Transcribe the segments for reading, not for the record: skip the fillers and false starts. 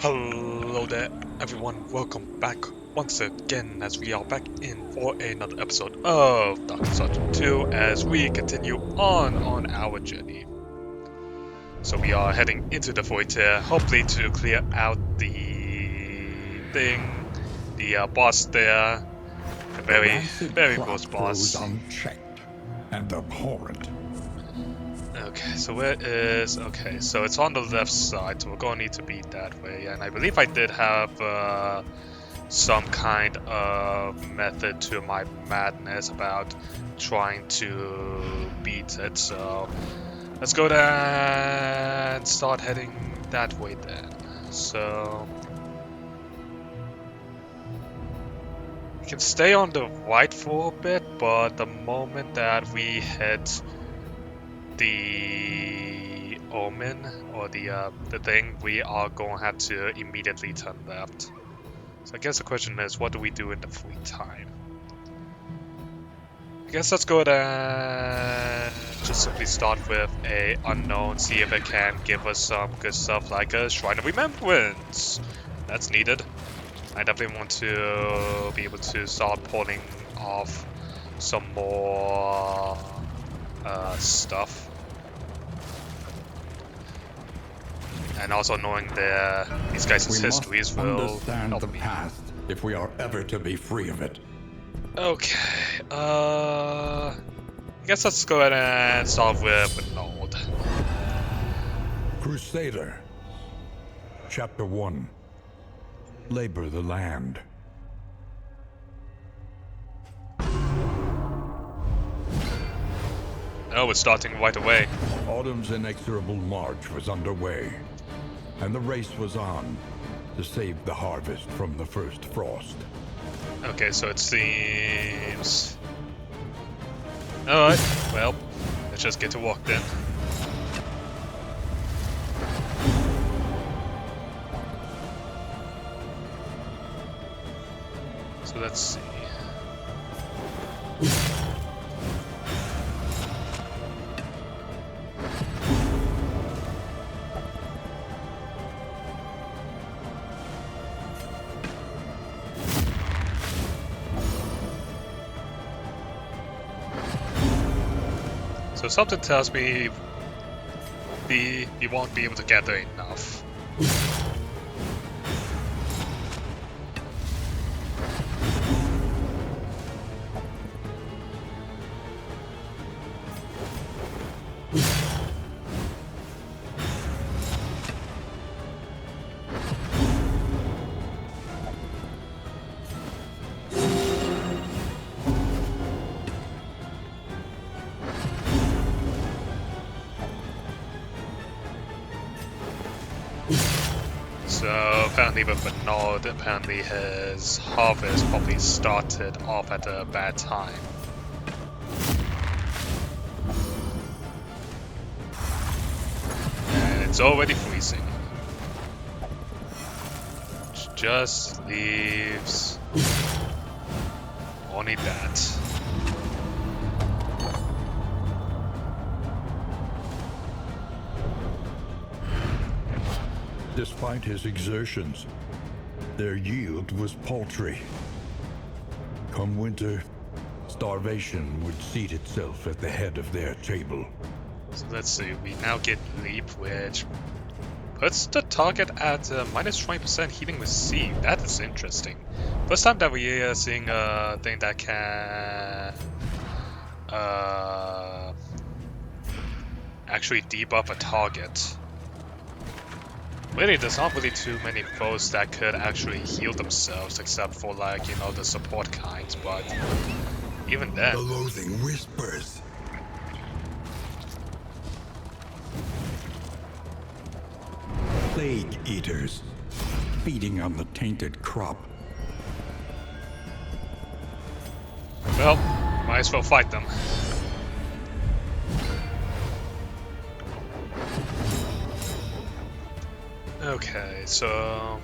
Hello there, everyone. Welcome back once again as we are back in for another episode of Dark Sergeant 2 as we continue on our journey. So we are heading into the Foetor, hopefully to clear out the boss there. A very boss boss. Unchecked and abhorrent. Okay, so okay, so it's on the left side, so we're gonna need to beat that way. And I believe I did have some kind of method to my madness about trying to beat it, so let's go there and start heading that way then. So we can stay on the right for a bit, but the moment that we hit the omen or the thing, we are going to have to immediately turn left. So I guess the question is, what do we do in the free time? I guess let's go and just simply start with a unknown, see if it can give us some good stuff like a Shrine of Remembrance. That's needed. I definitely want to be able to start pulling off some more stuff. And also knowing these guys' histories will understand help the me. past if we are ever to be free of it. Okay, I guess let's go ahead and start with Bernard. Crusader. Chapter 1. Labor the land. Oh, it's starting right away. Autumn's inexorable march was underway, and the race was on to save the harvest from the first frost. Okay, so it seems... Alright, well, let's just get to work then. So let's see. So something tells me we won't be able to gather enough. So apparently with Bernard, apparently his harvest probably started off at a bad time. And it's already freezing. Which just leaves only that. Despite his exertions, their yield was paltry. Come winter, starvation would seat itself at the head of their table. So let's see, we now get Leap, which puts the target at minus 20% healing received. That is interesting. First time that we are seeing a thing that can actually debuff a target. Really, there's not really too many foes that could actually heal themselves, except for, like, you know, the support kinds, but even then. The loathing whispers. Plague eaters, feeding on the tainted crop. Well, might as well fight them. Okay, so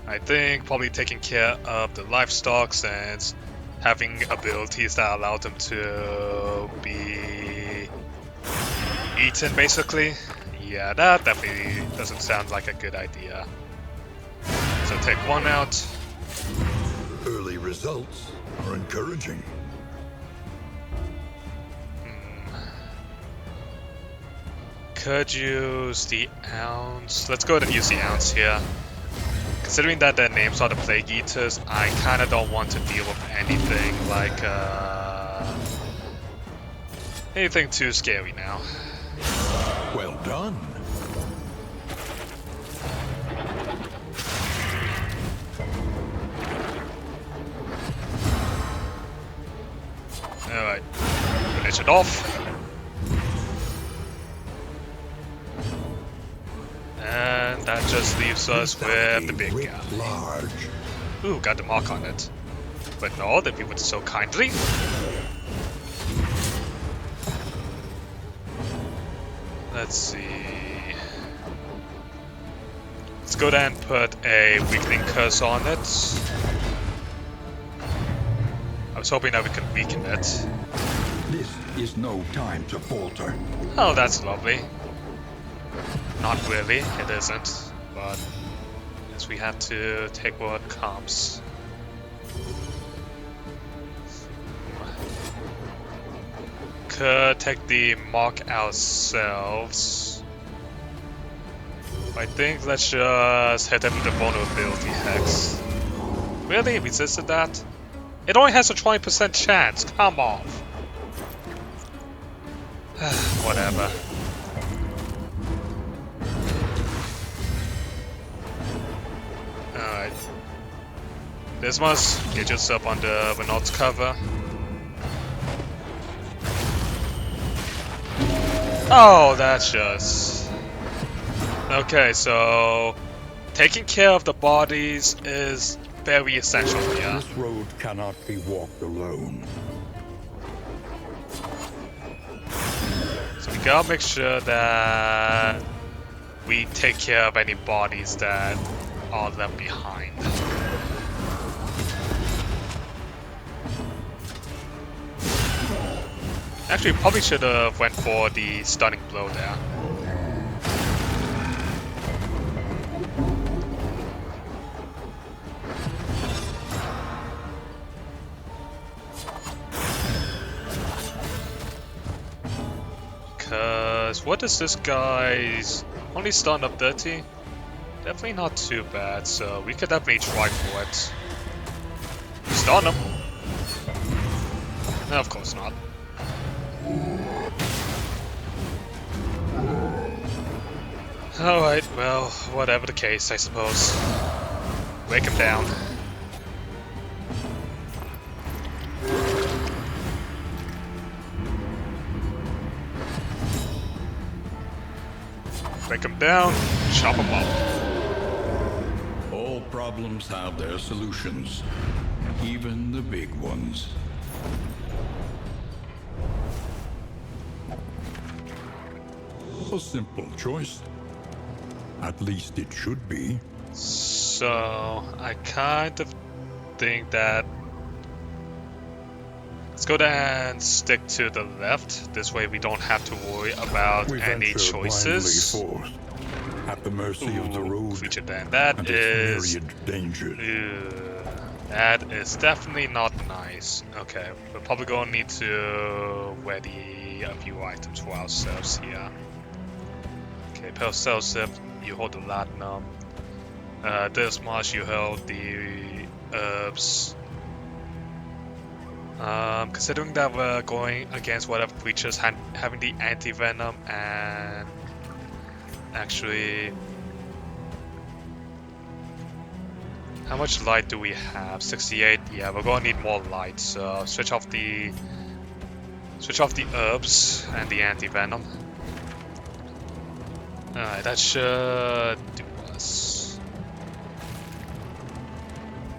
I think probably taking care of the livestock and having abilities that allow them to be eaten, basically. Yeah, that definitely doesn't sound like a good idea. So take one out. Early results are encouraging. Could use the ounce. Let's go ahead and use the ounce here. Considering that their names are the Plague Eaters, I kind of don't want to deal with anything like, anything too scary now. Well done. Alright, finish it off. And that just leaves us with the big guy. Large. Ooh, got the mark on it. But no, they viewed it so kindly. Let's see. Let's go down and put a weakening curse on it. I was hoping that we could weaken it. This is no time to falter. Oh, that's lovely. Not really, it isn't. But yes, we have to take what comes. Could take the mark ourselves. I think let's just hit him with the vulnerability hex. Really? Resisted that? It only has a 20% chance. Come on. Whatever. Alright. This must get yourself under Renault's cover. Oh, that's just... Okay, so... taking care of the bodies is very essential here. This road cannot be walked alone. So we gotta make sure that we take care of any bodies that are left behind. Actually, probably should have went for the stunning blow there. Cause what is this guy's only stun up 30? Definitely not too bad, so we could definitely try for it. Stun him. No, of course not. Alright, well, whatever the case, I suppose. Break him down. Break him down, chop him up. All problems have their solutions, even the big ones. A simple choice. At least it should be. So, I kind of think that... Let's go down and stick to the left. This way we don't have to worry about any choices. Forth, at the mercy of the road creature then. That and is... its myriad dangers. That is definitely not nice. Okay, we're probably going to need to ready a few items for ourselves here. Okay, Pearl Cell Zip, you hold the Latinum. This Marsh, you hold the herbs. Considering that we're going against whatever creatures having the anti-venom and actually... How much light do we have? 68? Yeah, we're gonna need more light, so switch off the herbs and the anti-venom. Alright, that should do us.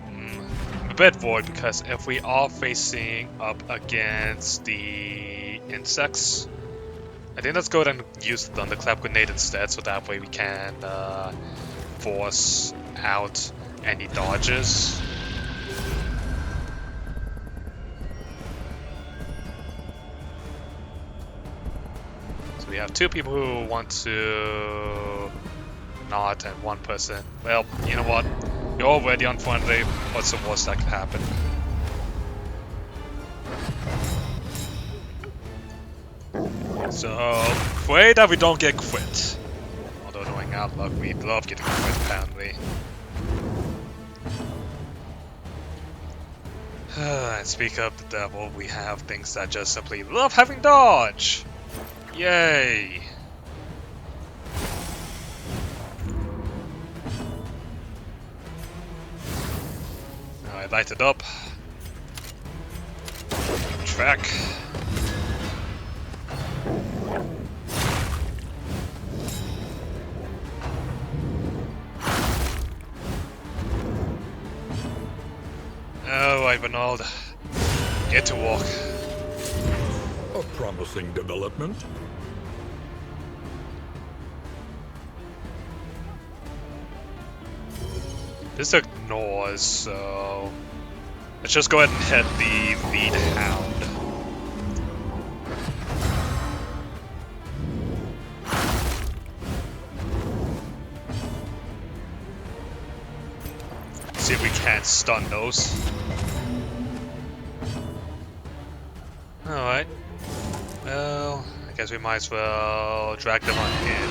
I'm a bit worried because if we are facing up against the insects, I think let's go ahead and use the Thunderclap Grenade instead, so that way we can force out any dodges. So we have two people who want to not and one person. Well, you know what? You're already unfriendly. What's the worst that could happen? So, pray that we don't get quit. Although knowing our luck, we love getting quit apparently. And speak of the devil, we have things that just simply love having dodge! Yay! Alright, light it up. Track. Alright, Bernard. Get to work. A promising development. This ignores, so let's just go ahead and hit the lead hound. See if we can't stun those. Alright. Well, I guess we might as well drag them on in.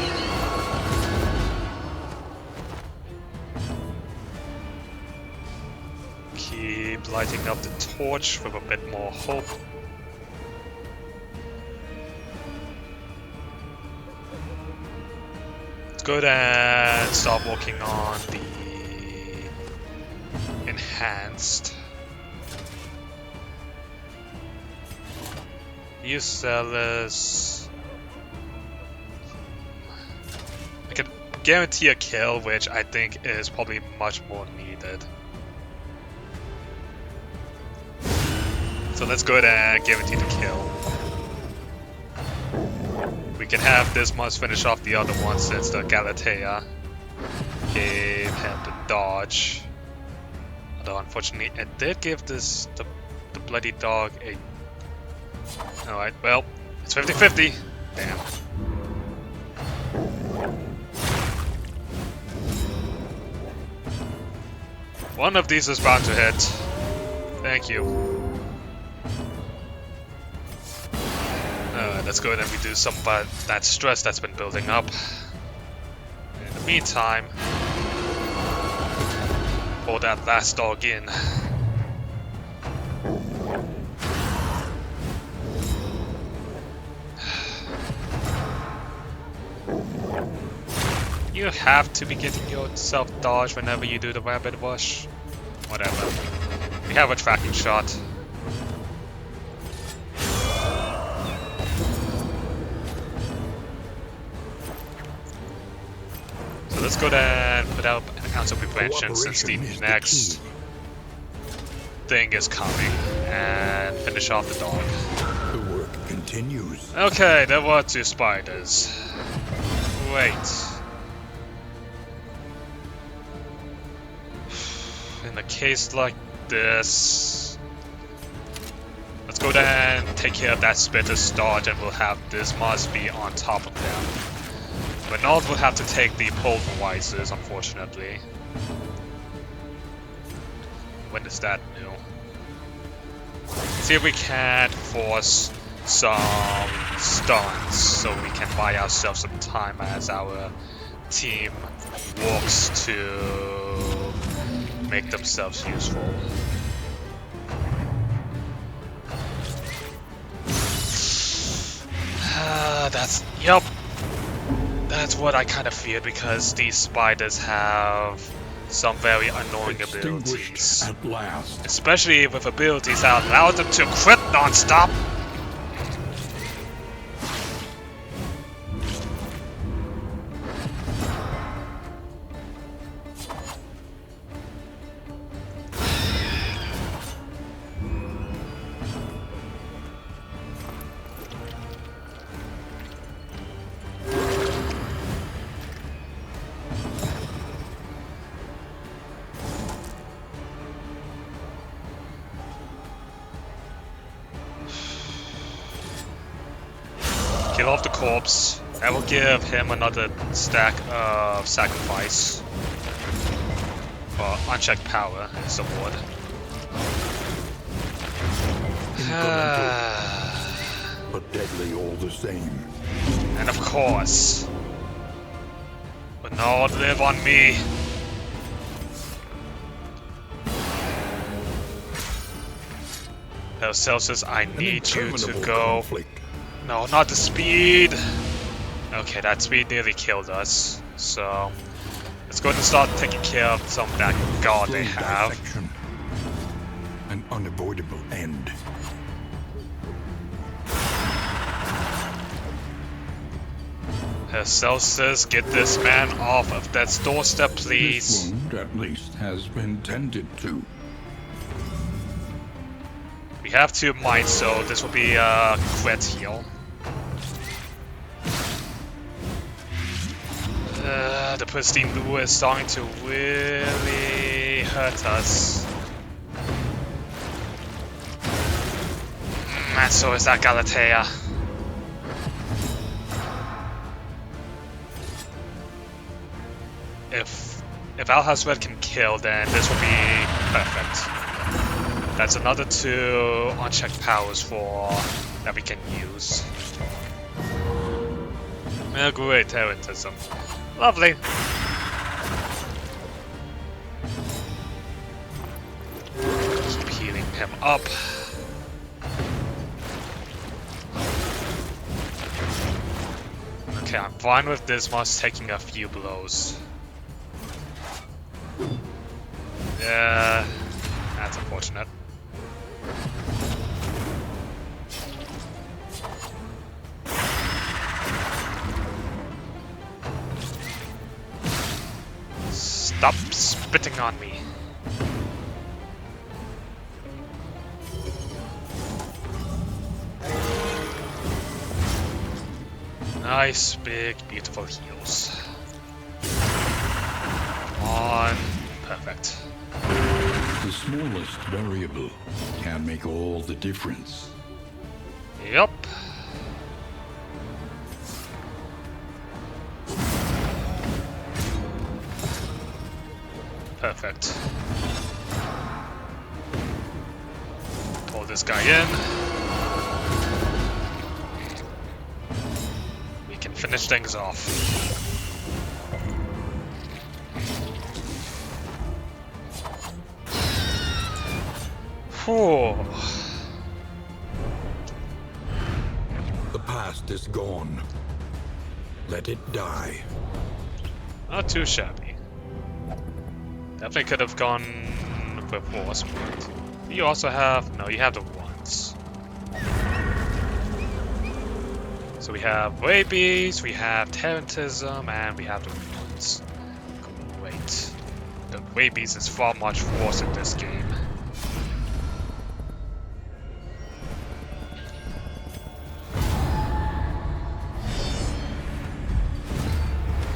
Keep lighting up the torch with a bit more hope. Let's go ahead and start working on the enhanced. Use sellers. I can guarantee a kill, which I think is probably much more needed. So let's go ahead and guarantee the kill. We can have this must finish off the other one since the Galatea gave him the dodge. Although unfortunately it did give this the bloody dog a... Alright, well, it's 50-50. Damn. One of these is bound to hit. Thank you. Alright, let's go ahead and reduce some of that stress that's been building up. In the meantime, pull that last dog in. You have to be getting yourself dodge whenever you do the rabbit rush. Whatever. We have a tracking shot. So let's go there and put out an ounce of prevention since the next thing is coming and finish off the dog. The work continues. Okay, there were 2 spiders. Wait. In a case like this, let's go there and take care of that spitter start, and we'll have this must be on top of them. Bernard will have to take the pulverizers, unfortunately. When is that new? See if we can't force some stuns so we can buy ourselves some time as our team works to make themselves useful. Yep. That's what I kind of feared, because these spiders have some very annoying abilities. At last. Especially with abilities that allow them to crit non-stop. Kill off the corpse. That will give him another stack of sacrifice. Or unchecked power is the word. But deadly all the same. And of course, will not live on me. Celsius, I need you to go. Conflict. No, not the speed. Okay, that speed nearly killed us. So let's go ahead and start taking care of some of that god they Slow have. dissection. An unavoidable end. Celsius, get this man off of that doorstep, This please. wound, at least, has been tended to. We have 2 might, so this will be a crit heal. The pristine blue is starting to really hurt us. And so is that Galatea. If Alhazred can kill, then this will be perfect. That's another 2 unchecked powers that we can use. Oh, great, Terrorism. Lovely. Keep healing him up. Okay, I'm fine with Dismas taking a few blows. Yeah, that's unfortunate. Stop spitting on me. Nice, big, beautiful heals. Come on. Perfect. The smallest variable can make all the difference. Yup. Perfect. Pull this guy in. We can finish things off. Whew. The past is gone. Let it die. Not too shabby. Definitely could have gone with Force, but you also have... No, you have the ones. So we have Rabies, we have Tarantism, and we have the ones. Great. The Rabies is far much worse in this game.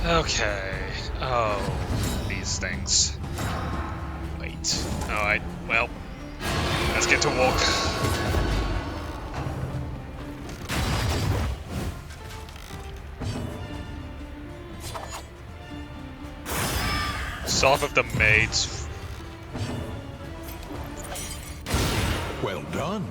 Okay. Oh, these things. Wait. Alright, well, let's get to work. Start with the maids. Well done.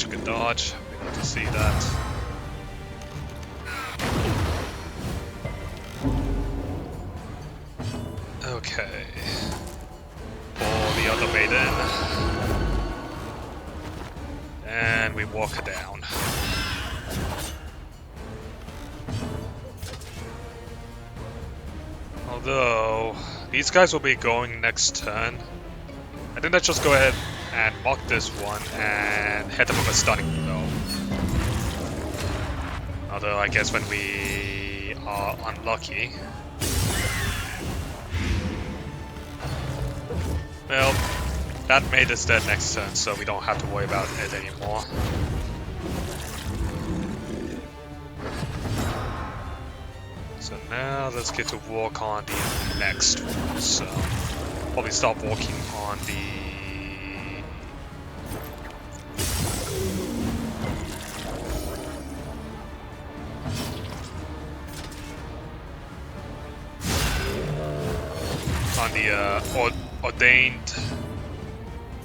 Good dodge. We got to see that. Okay. Pull the other maid in. And we walk her down. Although, these guys will be going next turn. I think let's just go ahead and mark this one and hit him with a stunning blow. Although I guess when we are unlucky. Well, that made us dead next turn, so we don't have to worry about it anymore. Now let's get to work on the next one. So probably start working on the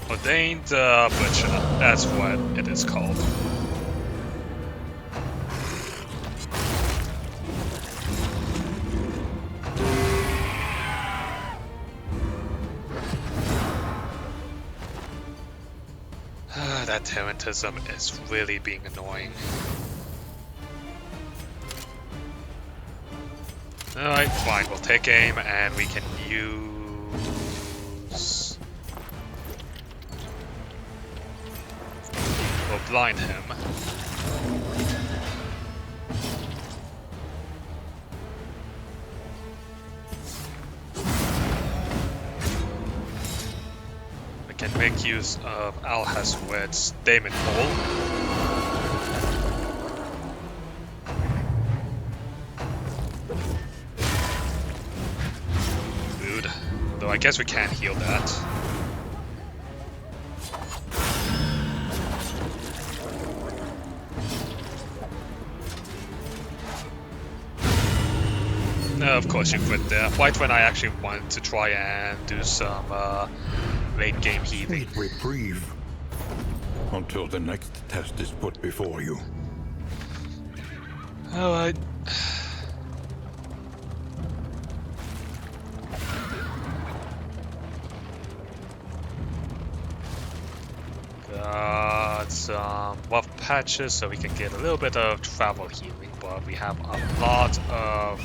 ordained butcher. That's what it is called. That terrorism is really being annoying. Alright, fine, we'll take aim and we can use... We'll blind him. We can make use of Alhaswed's Daemon Hole. Though I guess we can't heal that. No, of course you quit there. Right when I actually wanted to try and do some late game healing. Sweet reprieve until the next test is put before you. Alright. Got some buff patches so we can get a little bit of travel healing, but we have a lot of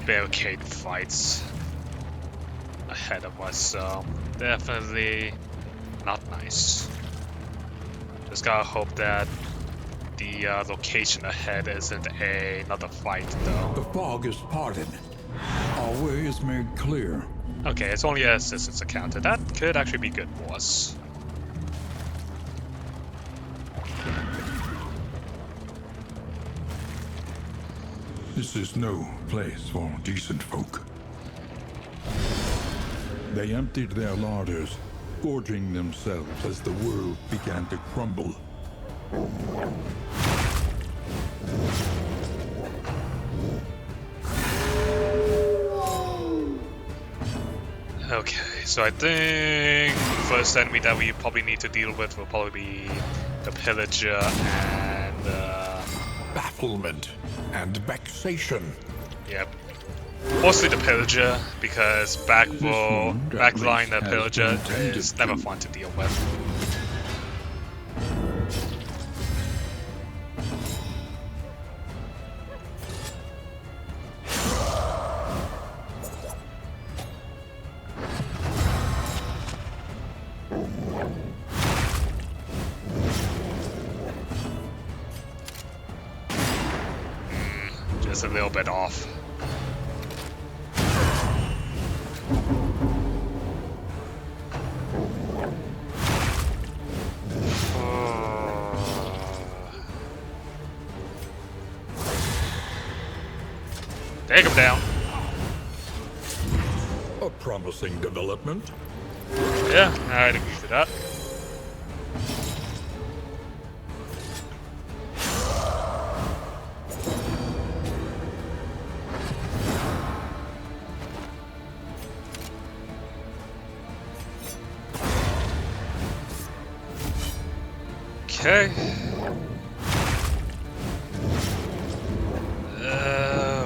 barricade fights ahead of us, so definitely not nice. Just gotta hope that the location ahead isn't another fight, though. The fog is parted. Our way is made clear. Okay, it's only a assistance encounter. That could actually be good for us. This is no place for decent folk. They emptied their larders, gorging themselves as the world began to crumble. Okay, so I think the first enemy that we probably need to deal with will probably be the Pillager and... Bafflement and vexation. Yep. Mostly the Pillager, because backline the Pillager is never fun to deal with. Just a little bit off. Take him down. A promising development. Yeah, I'd agree with that. Okay.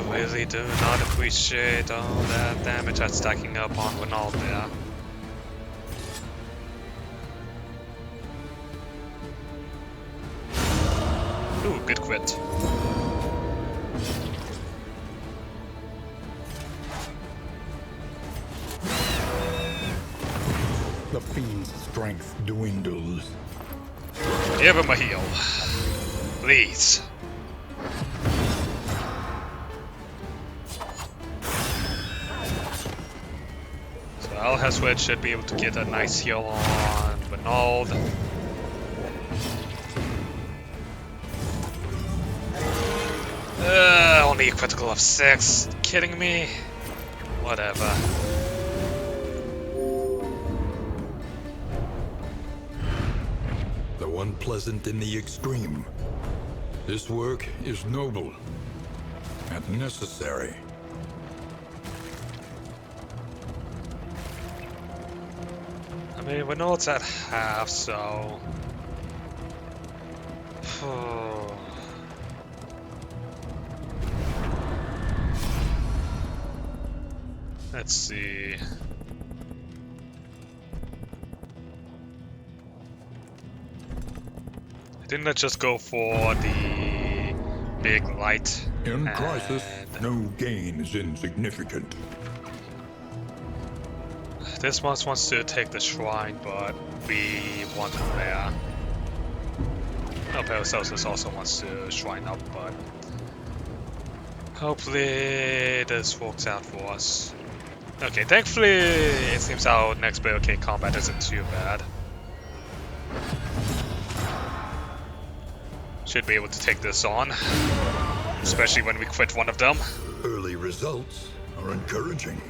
Really do not appreciate all that damage that's stacking up on Winald there. Ooh, good crit. The fiend's strength dwindles. Give him a heal. Please. So Alhaswed should be able to get a nice heal on Winald. Only Really? A critical of 6? Kidding me? Whatever. Though unpleasant in the extreme, this work is noble and necessary. I mean, we know it's at half, so... Let's see... Didn't I just go for the big light? In crisis, no gain is insignificant. This one wants to take the shrine, but we want him there. No, Paracelsus also wants to shrine up, but hopefully this works out for us. Okay, thankfully it seems our next barricade combat isn't too bad. Should be able to take this on, especially when we quit one of them. Early results are encouraging.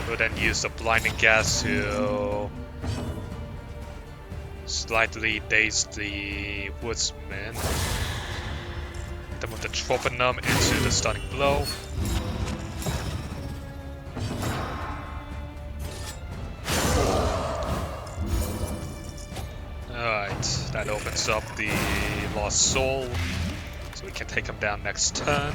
We'll then use the blinding gas to slightly daze the woodsman. Then with the troponum into the stunning blow. Alright, that opens up the lost soul, so we can take him down next turn.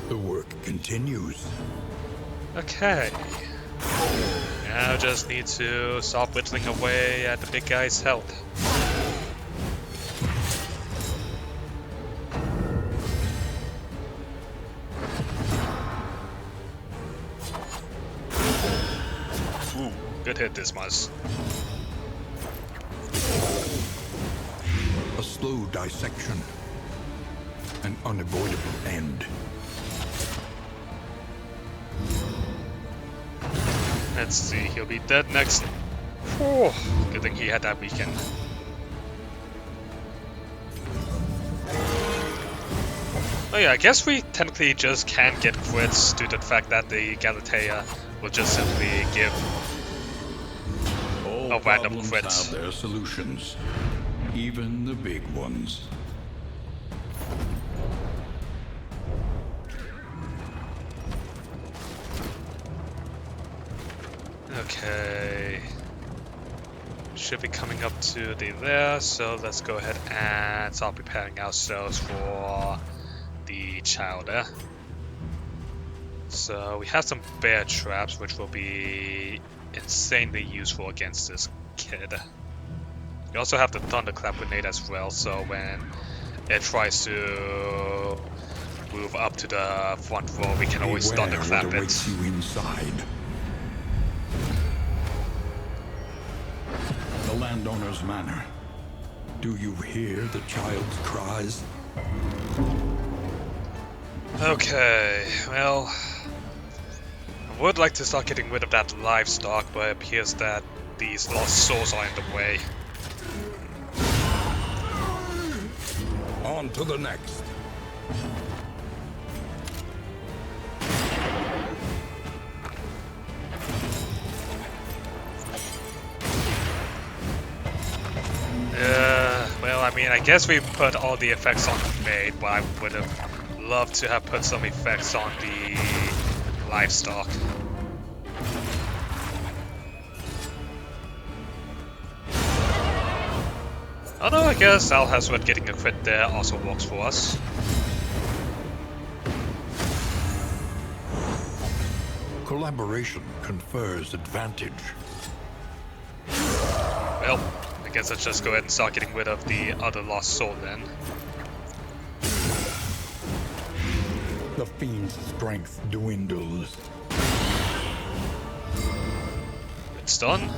The work continues. Okay. Now just need to stop whittling away at the big guy's health. Ooh, good hit, Dismas. A slow dissection. An unavoidable end. Let's see, he'll be dead next. Whew, good thing he had that weekend. Oh yeah, I guess we technically just can't get crits due to the fact that the Galatea will just simply give All a random problems crit. have their solutions, even the big ones. Okay. Should be coming up to the Lair, so let's go ahead and start preparing ourselves for the chowder. So we have some bear traps, which will be insanely useful against this kid. We also have the thunderclap grenade as well, so when it tries to move up to the front row, we can always Beware thunderclap what awaits it. you inside. The landowner's manor. Do you hear the child's cries? Okay, well, I would like to start getting rid of that livestock, but it appears that these lost souls are in the way. On to the next. Well, I mean, I guess we put all the effects on the maid, but I would have loved to have put some effects on the livestock. Although I guess Al Hasward getting a crit there also works for us. Collaboration confers advantage. Well, I guess let's just go ahead and start getting rid of the other lost soul then. The fiend's strength dwindles. It's done.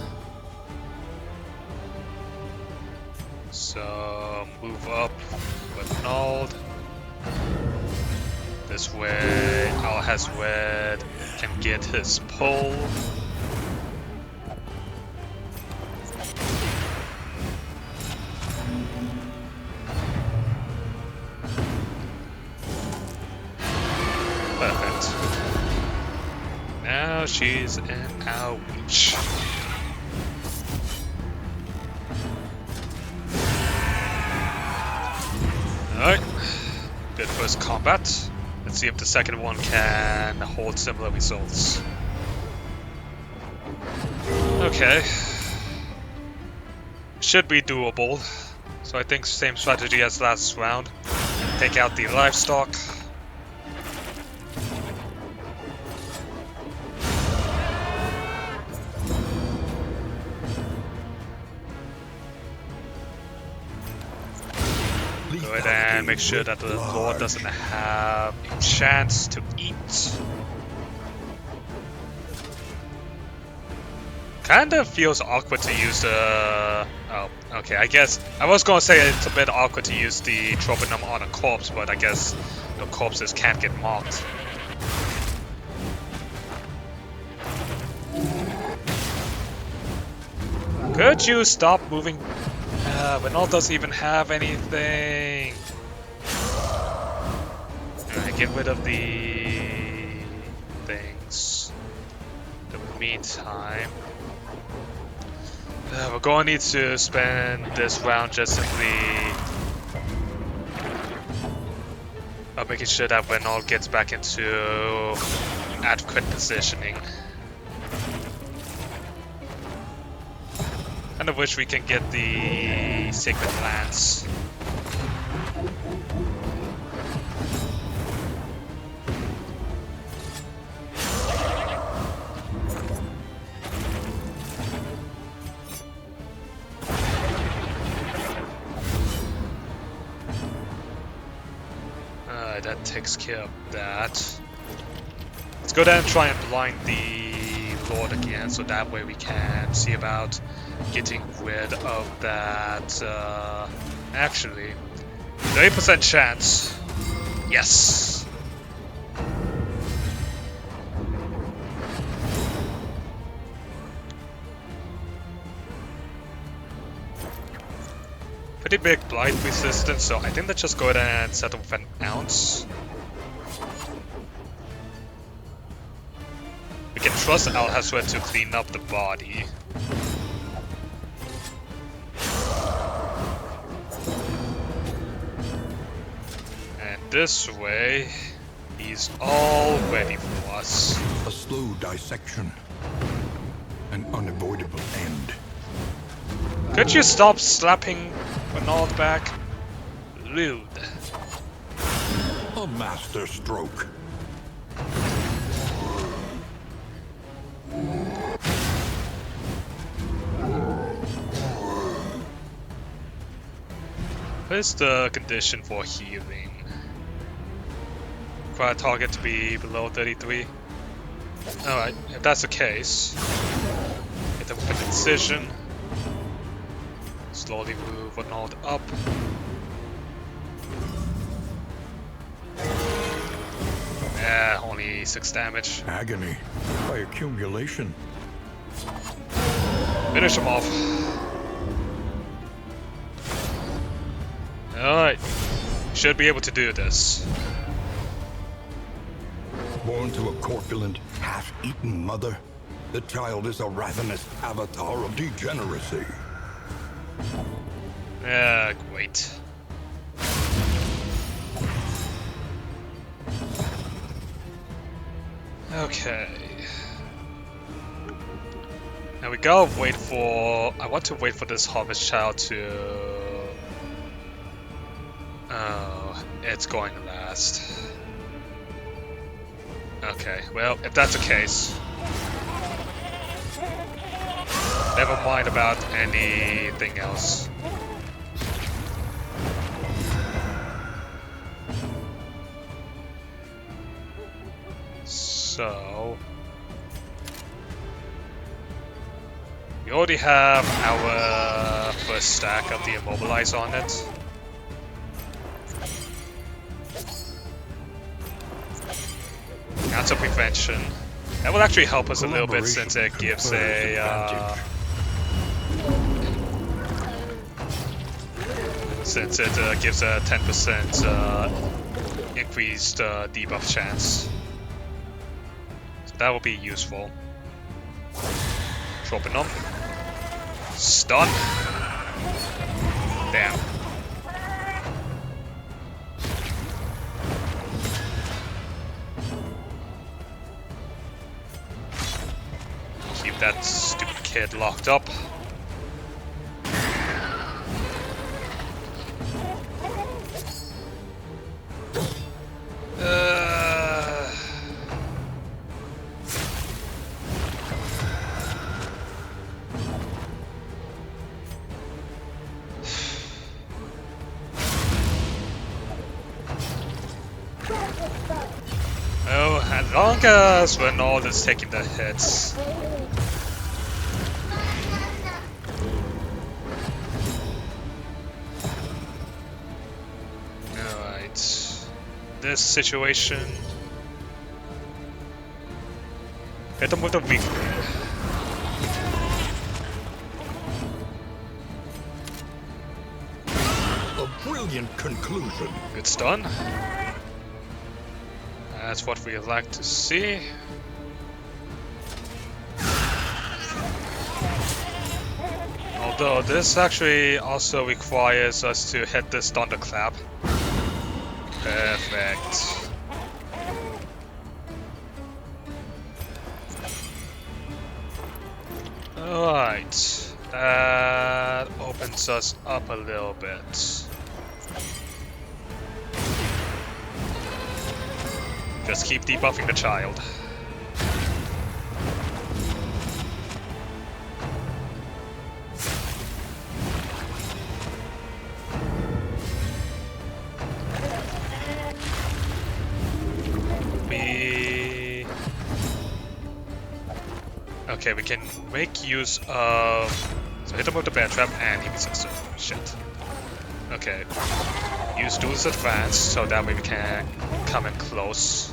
So So move up with Nald. This way, Alhazred can get his pull. Perfect. Now she's in our reach. Alright. Good first combat. Let's see if the second one can hold similar results. Okay. Should be doable. So I think same strategy as last round. Take out the livestock. Go ahead and make sure that the Lord doesn't have a chance to eat. Kinda feels awkward to use the... Oh, okay, I guess... I was gonna say it's a bit awkward to use the Troponum on a corpse, but I guess the corpses can't get marked. Could you stop moving? Renal doesn't even have anything. Alright, get rid of the things. In the meantime, we're going to need to spend this round just simply making sure that Renal gets back into adequate positioning. Kind of wish we can get the Sacred Lance. That takes care of that. Let's go down and try and blind the Lord again, so that way we can see about getting rid of that. Actually, 30% chance. Yes. Pretty big blight resistance, so I think let's just go ahead and settle with an ounce. We can trust Alhazred to clean up the body. And this way, he's all ready for us. A slow dissection. An unavoidable end. Could you stop slapping Renald back? Rude. A master stroke. What is the condition for healing? For our target to be below 33? Alright, if that's the case, hit them with incision. Slowly move Renald up. Yeah, only 6 damage. Agony by accumulation. Finish him off. Alright. Should be able to do this. Born to a corpulent, half-eaten mother, the child is a ravenous avatar of degeneracy. Great. Okay. Now we gotta wait for... I want to wait for this Harvest Child to... Oh, it's going last. Okay, well, if that's the case... Never mind about anything else. So... We already have our first stack of the Immobilize on it. That's a prevention. That will actually help us a little bit since it gives a since it gives a 10% increased debuff chance. So that will be useful. Dropping them. Stun. Damn. Keep that stupid kid locked up. Oh, as long as Renault is taking the hits. Alright. This situation. Hit them with a weak. A brilliant conclusion. Good stun. That's what we like to see. Although this actually also requires us to hit this thunderclap. Perfect. Alright. That opens us up a little bit. Just keep debuffing the child. Okay, we can make use of... So hit him with the bear trap and he misses. So shit. Okay. Use Duel's Advance so that way we can come in close.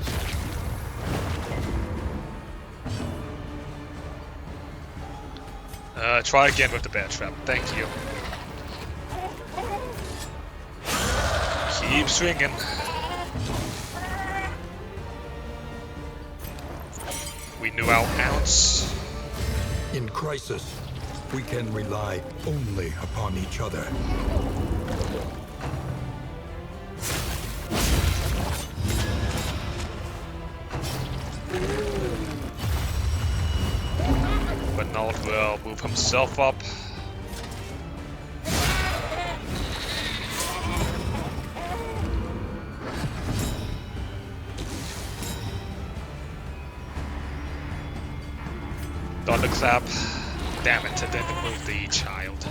Try again with the bear trap. Thank you. Keep swinging. We knew our ounce. In crisis, we can rely only upon each other. Renault will move himself up. Thunderclap. Damn it, I didn't move the child.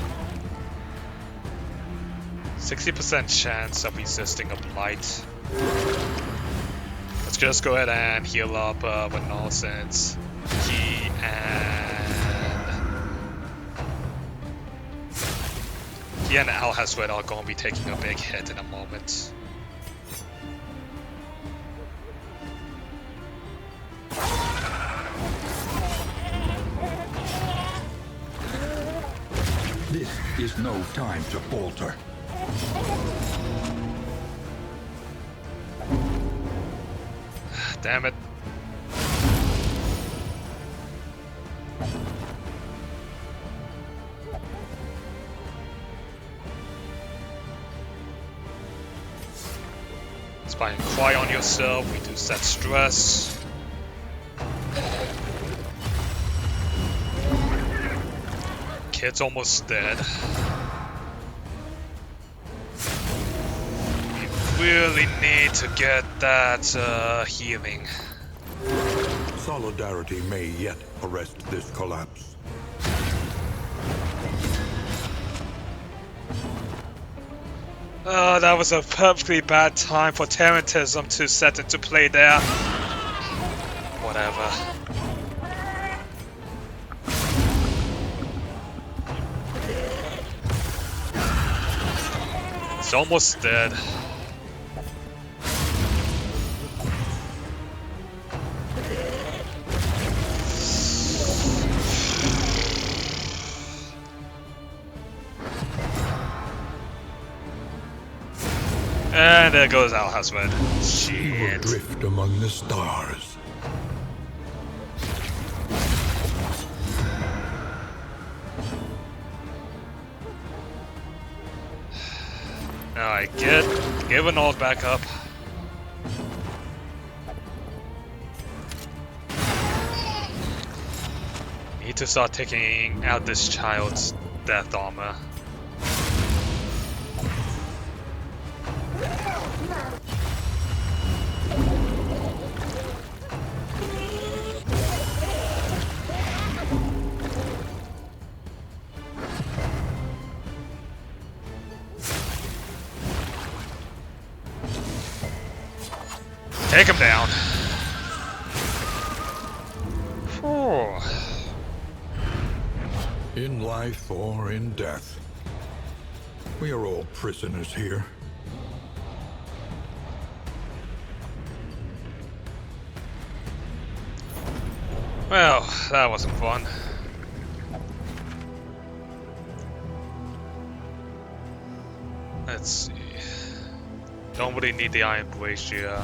60% chance of resisting a blight. Let's just go ahead and heal up Renault since he and Al Hasred are going to be taking a big hit in a moment. This is no time to falter. Damn it. Spy and cry on yourself, reduce that stress. Kid's almost dead. We really need to get that healing. Solidarity may yet arrest this collapse. Oh, that was a perfectly bad time for Tarantism to set into play there. Whatever. He's almost dead. And there goes our husband. She will Shit. drift among the stars. Alright, give an ult back up. Need to start taking out this child's death armor. Take him down. Whew. In life or in death, we are all prisoners here. Well, that wasn't fun. Let's see. Don't really need the iron brazier.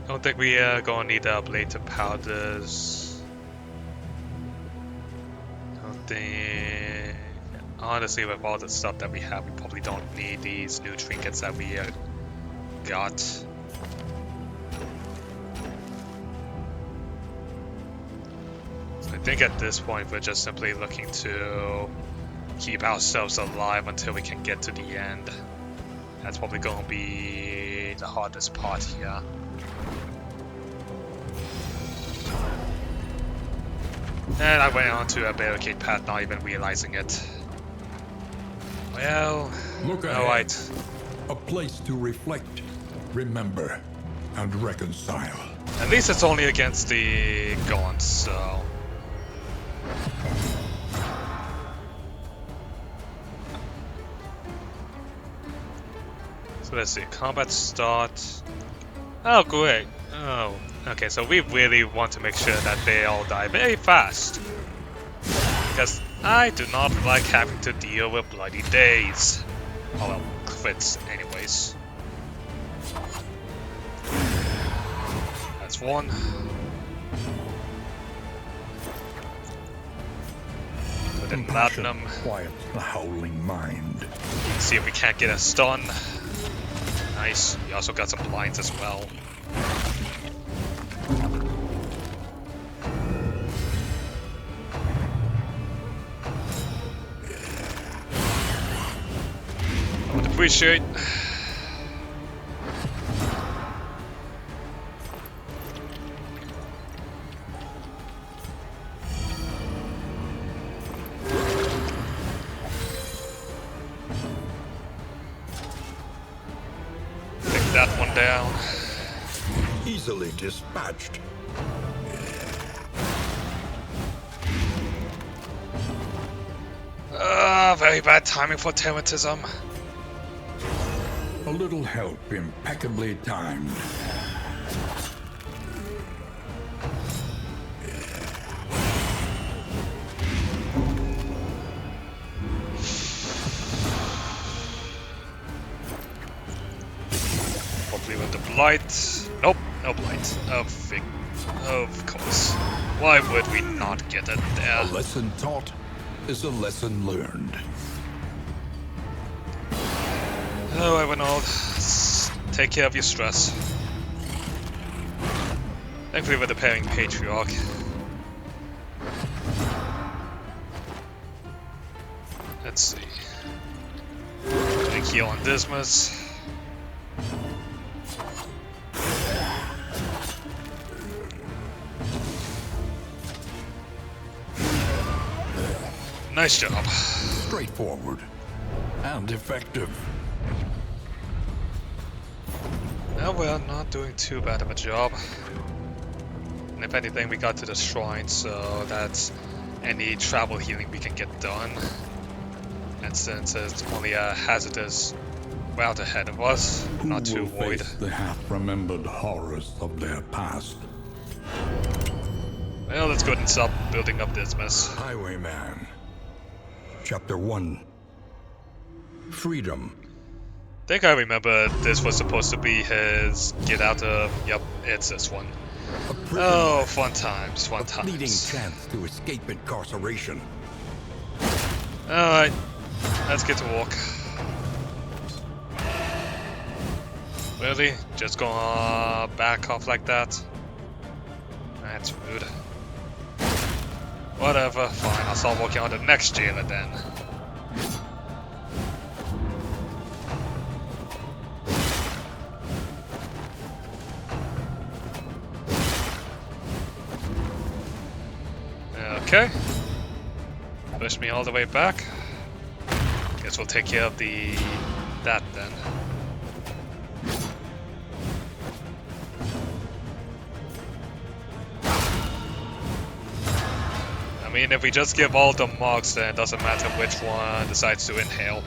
Don't think we are gonna need the ablative powders. Don't think. Honestly, with all the stuff that we have, we probably don't need these new trinkets that we got. So I think at this point we're just simply looking to keep ourselves alive until we can get to the end. That's probably gonna be the hardest part here. And I went onto a barricade path, not even realizing it. Well, Look ahead. alright. A place to reflect, remember, and reconcile. At least it's only against the gaunts, so... So let's see, combat start... Oh, great. Oh, okay, so we really want to make sure that they all die very fast. Because I do not like having to deal with bloody days. Oh well, crits anyways. That's one. Put in platinum. Quiet the howling mind. See if we can't get a stun. Nice. We also got some blinds as well. I would appreciate. Take that one down. Easily dispatched. Very bad timing for terrorism. A little help impeccably timed. Hopefully with the blight. Nope, no blight. Of course. Why would we not get it there? A lesson taught is a lesson learned. Oh, Ivanhoe. Take care of your stress. Thankfully we're the pairing Patriarch. Let's see. Big heal on Dismas. Nice job. Straightforward and effective. Oh well, not doing too bad of a job. And if anything, we got to the shrine, so that's any travel healing we can get done. And since it's only a hazardous route ahead of us, Who not too will worried. face the half-remembered horrors of their past? Well, let's go ahead and stop building up this mess. Highwayman. Chapter 1. Freedom. I think I remember this was supposed to be his get out of... Yep, it's this one. Oh, fun times, fun times. Fleeting chance to escape incarceration. Alright, let's get to work. Really? Just gonna back off like that? That's rude. Whatever, fine, I'll start working on the next jailer then. Okay. Push me all the way back. Guess we'll take care of that then. I mean, if we just give all the marks, then it doesn't matter which one decides to inhale.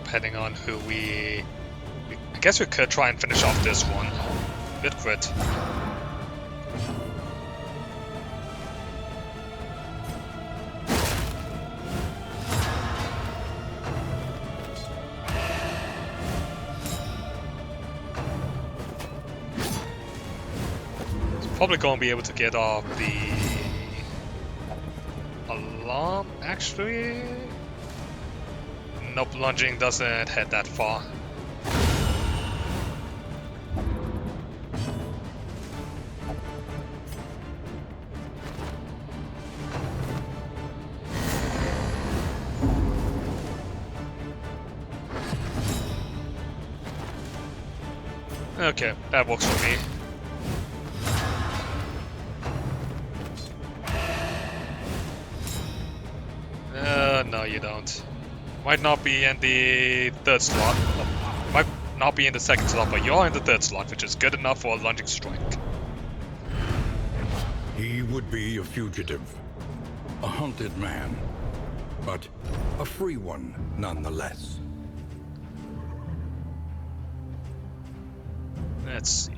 Depending on who I guess we could try and finish off this one. Good crit. Probably gonna be able to get off the alarm, actually. Nope, lunging doesn't head that far. Okay, that works for me. No you don't. Might not be in the third slot. Might not be in the second slot, but you're in the third slot, which is good enough for a lunging strike. He would be a fugitive. A hunted man. But a free one, nonetheless. Let's see.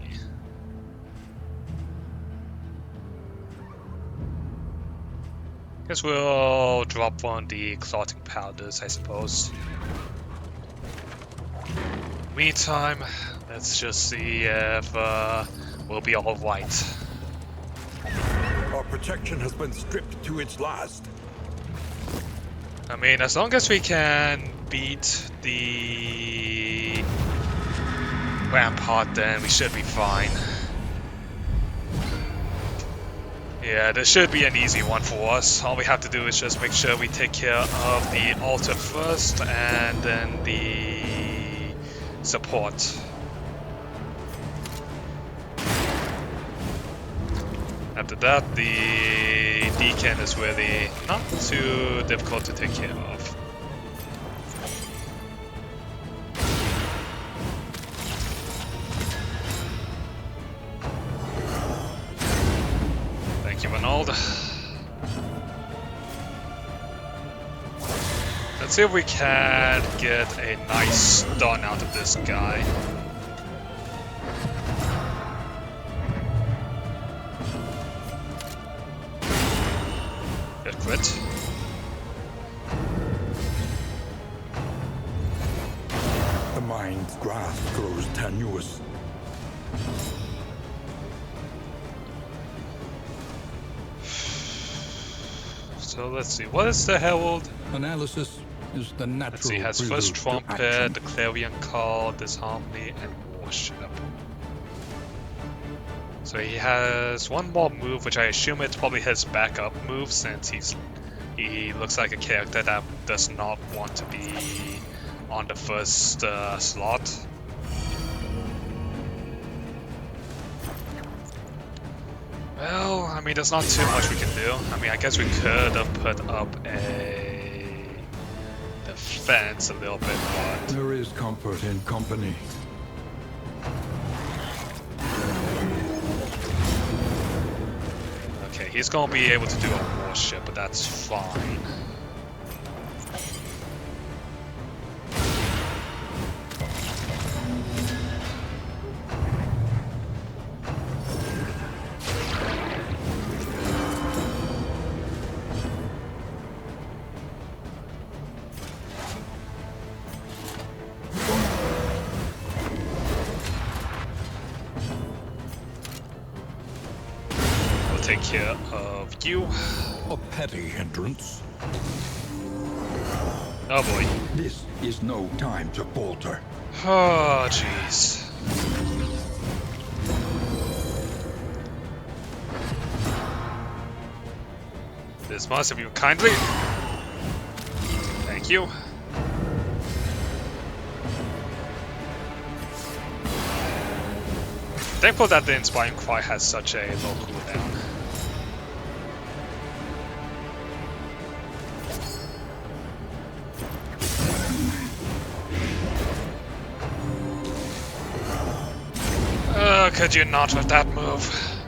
Guess we'll drop on the clotting powders, I suppose. Meantime, let's just see if we'll be alright. Our protection has been stripped to its last. I mean, as long as we can beat the rampart, then we should be fine. Yeah, this should be an easy one for us. All we have to do is just make sure we take care of the altar first, and then the support. After that, the deacon is really not too difficult to take care of. Thank you, Arnold. Let's see if we can get a nice stun out of this guy. Good crit. The mind's grasp grows tenuous. So let's see, what is the Herald? Analysis is the natural Let's see, he has prelude First to Trumpet, action. the Clarion Call, Disharmony, and Warship. So he has one more move, which I assume it's probably his backup move, since he looks like a character that does not want to be on the first slot. Well, I mean, there's not too much we can do. I mean, I guess we could have put up a defense a little bit, but... There is comfort in company. Okay, he's gonna be able to do a warship, but that's fine. Take care of you. A petty hindrance. Oh boy. This is no time to falter. Oh jeez. This must have you kindly. Thank you. Thankful that the Inspiring Cry has such a low cooldown. Could you not with that move?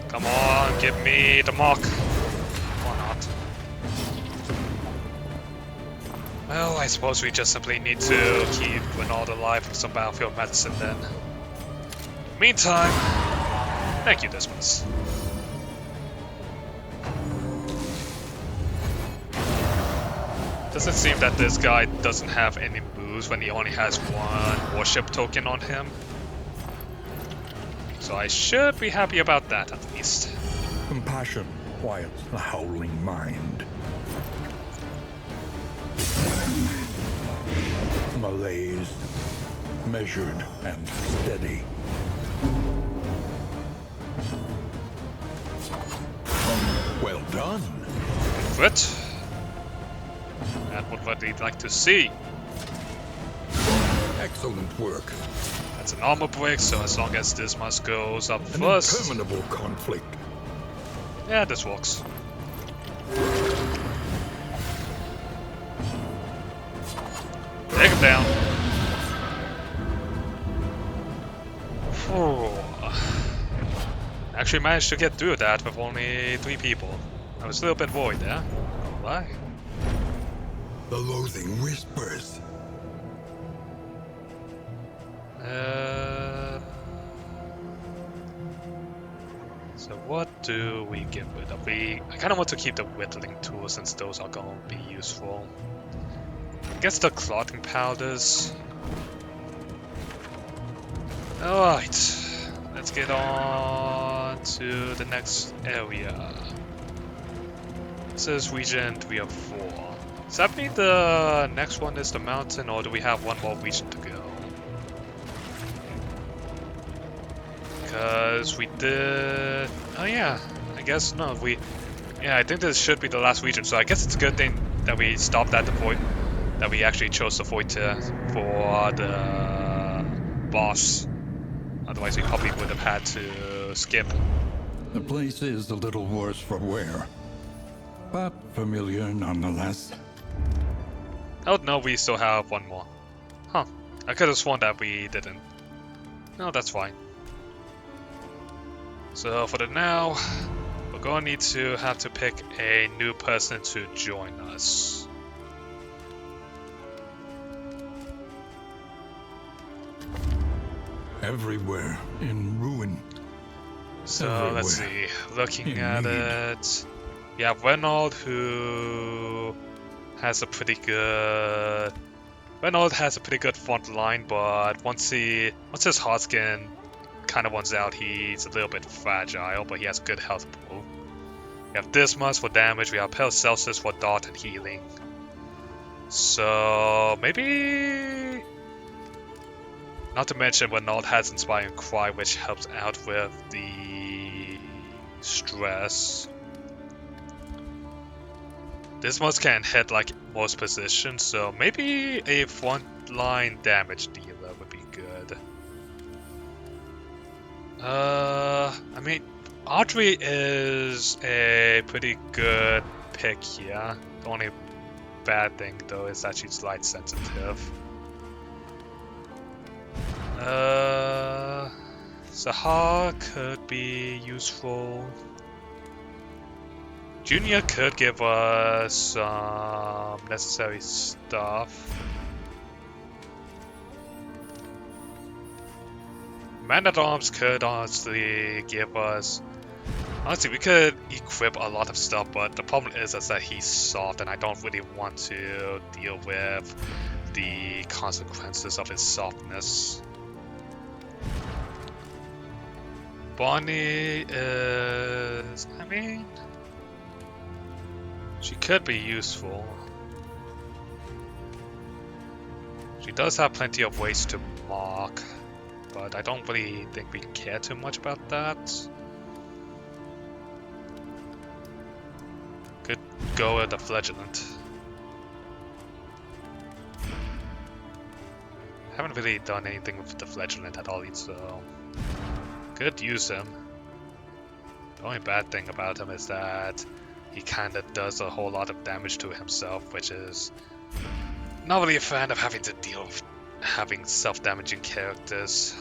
Come on, give me the mock. Or not. Well, I suppose we just simply need to keep Renaud alive with some battlefield medicine then. Meantime, thank you, Dismas. Does it seem that this guy doesn't have any moves when he only has one warship token on him? So I should be happy about that at least. Compassion quiets the howling mind. Malaise, measured and steady. Well done. Good. And what would we like to see? Excellent work. That's an armor break, so as long as Dismas goes up An first... interminable conflict. Yeah, this works. Take him down. Whew. Actually managed to get through that with only 3 people. I was a little bit worried there. Not lie. The loathing whispers. So what do we get rid of? I kind of want to keep the whittling tools since those are going to be useful. I guess the clotting powders. Alright, let's get on to the next area. This is region 3 of 4. Does that mean the next one is the mountain, or do we have one more region to go? Because we did... Oh yeah, I guess no, yeah, I think this should be the last region, so I guess it's a good thing that we stopped at the point, that we actually chose the Foetor for the boss. Otherwise we probably would have had to skip. The place is a little worse for wear, but familiar nonetheless. Oh no, we still have one more. Huh, I could have sworn that we didn't. No, that's fine. So for the now, we're going to need to have to pick a new person to join us. Everywhere in ruin. So let's see, looking at it, we have Renaud who has a pretty good... Renaud has a pretty good front line, but once his heart skin kind of runs out, he's a little bit fragile, but he has good health pool. We have Dismas for damage, we have Paracelsus for dart and healing. So maybe... Not to mention Renault has Inspiring Cry, which helps out with the stress. Dismas can hit like most positions, so maybe a frontline damage dealer would be good. I mean, Audrey is a pretty good pick here. The only bad thing though is that she's light sensitive. Sahar could be useful. Junior could give us some necessary stuff. Man-at-Arms could honestly give us... Honestly, we could equip a lot of stuff, but the problem is that he's soft and I don't really want to deal with the consequences of his softness. Bonnie is... I mean... She could be useful. She does have plenty of ways to mark, but I don't really think we care too much about that. Could go with the Flagellant. Haven't really done anything with the Flagellant at all, so could use him. The only bad thing about him is that he kinda does a whole lot of damage to himself, which is not really a fan of having to deal with having self-damaging characters.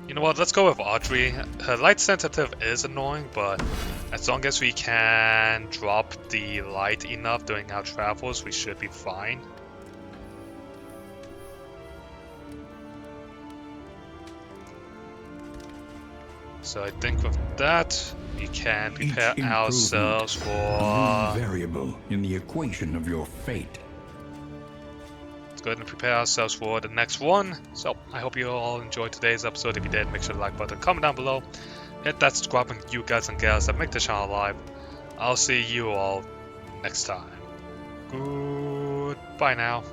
You know what, let's go with Audrey. Her light sensitive is annoying, but as long as we can drop the light enough during our travels, we should be fine. So I think with that, we can prepare ourselves for... a new variable in the equation of your fate. Go ahead and prepare ourselves for the next one. So I hope you all enjoyed today's episode. If you did, make sure to like button, comment down below, hit that subscribe button, you guys and gals that make the channel alive. I'll see you all next time. Goodbye now.